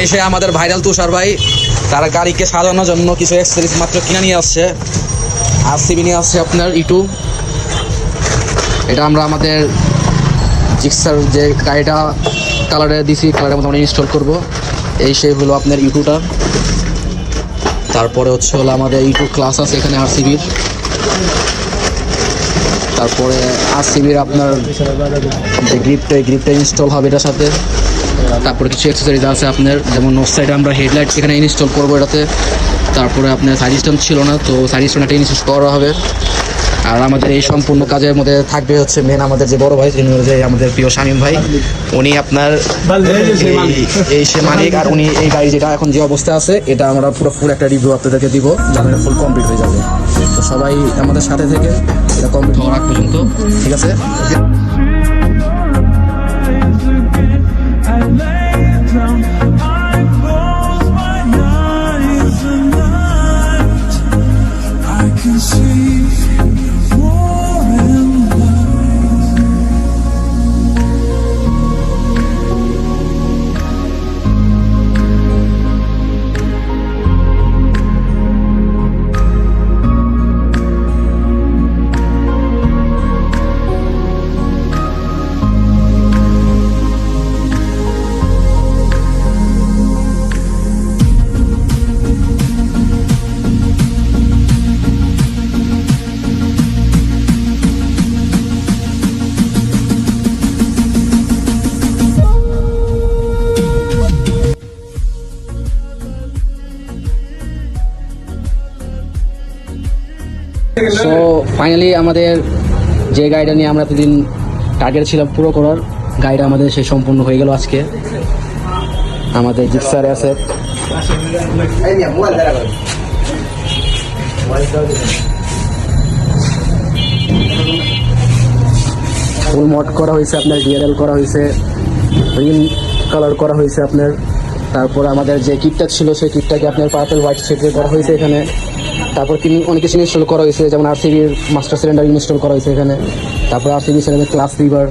সে আমাদের ভাইরাল তুষার ভাই তার গাড়িকে সাজানোর জন্য কিছু এক্সেসরিজ মাত্র কিনে নিয়ে আসছে। আরসিবি নিয়ে আসছে আপনার ইটু। এটা আমরা আমাদের জিক্সার যে গাড়িটা কালারে দিছি কালারের মধ্যে আমরা ইনস্টল করবো। এই সেই হলো আপনার ইটুটা। তারপরে হচ্ছে হলো আমাদের ইটু ক্লাস আছে এখানে আরসিবির। তারপরে আরসিবির আপনার যে গ্রিপটা ইনস্টল হবে এটার সাথে। তারপরে কিছু অ্যাক্সেসরিজ আছে আপনার, যেমন নোট সাইডে আমরা হেডলাইট এখানে ইনস্টল করবো এটাতে। তারপরে আপনার সাইড স্ট্যান্ড ছিল না, তো সাইড স্ট্যান্ডটা ইনস্টল করা হবে। আর আমাদের এই সম্পূর্ণ কাজের মধ্যে থাকবে হচ্ছে মেন আমাদের যে বড় ভাই, যিনি যে আমাদের প্রিয় শামীম ভাই। উনি আপনার এই সে মালিক, আর উনি এই গাড়ি যেটা এখন যে অবস্থা আছে এটা আমরা পুরো ফুল একটা রিভিউ আপনাদেরকে দিব, যখন ফুল কমপ্লিট হয়ে যাবে। তো সবাই আমাদের সাথে থেকে এটা কমপ্লিট হওয়ার আগ পর্যন্ত, ঠিক আছে? সো ফাইনালি আমাদের যে গাড়িটা নিয়ে আমরা এতদিন টার্গেট ছিলাম পুরো করার, গাড়িটা আমাদের সে সম্পূর্ণ হয়ে গেল আজকে। আমাদের জিক্সার আছে ফুল মড করা হয়েছে আপনার, ডিআরএল করা হয়েছে, রিম কালার করা হয়েছে আপনার। তারপর আমাদের যে কিটটা ছিল সেই কিটটাকে আপনার পার্পল হোয়াইট শেডে করা হয়েছে এখানে। তারপর অনেক কিছু ইনস্টল করা হয়েছে, যেমন আরসিবির মাস্টার সিলিন্ডার ইনস্টল করা হয়েছে এখানে। তারপর আরসিবি সিলিন্ডার ক্লাস লিভার,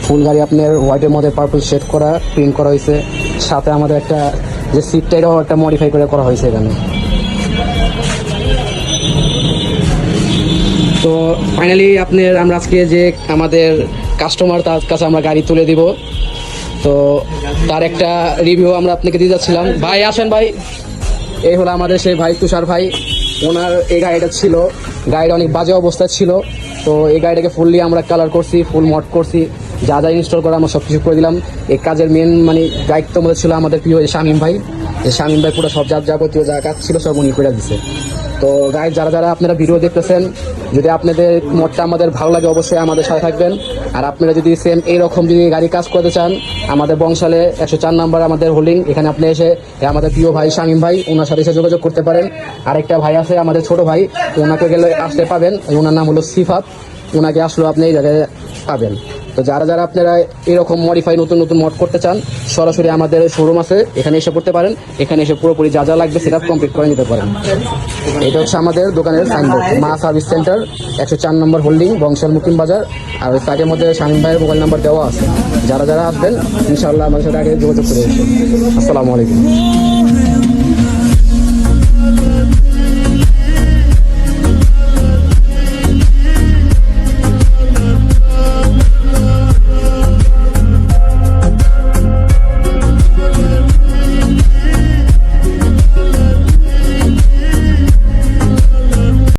ফুল গাড়ি আপনার হোয়াইটের মধ্যে পার্পল শেড করা প্রিন্ট করা হয়েছে। সাথে আমাদের একটা যে সিটটা এটাও একটা মডিফাই করে করা হয়েছে এখানে। তো ফাইনালি আপনার আমরা আজকে যে আমাদের কাস্টমার তার কাছে আমরা গাড়ি তুলে দিব, তো তার একটা রিভিউ আমরা আপনাকে দিয়ে যাচ্ছিলাম। ভাই আসেন ভাই, এই হলো আমাদের সেই ভাই তুষার ভাই। ওনার এই গাড়িটা ছিল, গাড়িটা অনেক বাজে অবস্থায় ছিল, তো এই গাড়িটাকে ফুললি আমরা কালার করছি, ফুল মড করছি, যা যা ইনস্টল করা আমরা সব কিছু করে দিলাম। এই কাজের মেন দায়িত্বের মধ্যে ছিল আমাদের প্রিয় শামীম ভাই। এই শামীম ভাই পুরো সব যাবতীয় যা কাজ ছিল সব উনি করে দিছে। তো গাইজ যারা আপনারা ভিডিও দেখতেছেন, যদি আপনাদের মডটা আমাদের ভালো লাগে অবশ্যই আমাদের সাথে থাকবেন। আর আপনারা যদি সেম এইরকম যদি গাড়ি কাজ করতে চান, আমাদের বংশালে 104 নাম্বার আমাদের হোল্ডিং, এখানে আপনি এসে আমাদের প্রিয় ভাই শামীম ভাই ওনার সাথে এসে যোগাযোগ করতে পারেন। আরেকটা ভাই আছে আমাদের ছোট ভাই, ওনাকে গেলে আসতে পাবেন, ওনার নাম হলো সিফাত, ওনাকে আসলেও আপনি এই জায়গায় পাবেন। তো যারা আপনারা এরকম মডিফাই নতুন মড করতে চান, সরাসরি আমাদের শোরুম আছে, এখানে এসে করতে পারেন। এখানে এসে পুরোপুরি যা লাগবে সেটা কমপ্লিট করে নিতে পারেন। এটা হচ্ছে আমাদের দোকানের সাইনবোর্ড, মা সার্ভিস সেন্টার, 104 নম্বর হোল্ডিং, বংশাল মুকিম বাজার। আর ওই তাকের মধ্যে শামীম ভাইয়ের মোবাইল নাম্বার দেওয়া আছে। যারা আসবেন ইনশাআল্লাহ আমাদের সাথে আগে যোগাযোগ করে এসে। আসসালামু আলাইকুম।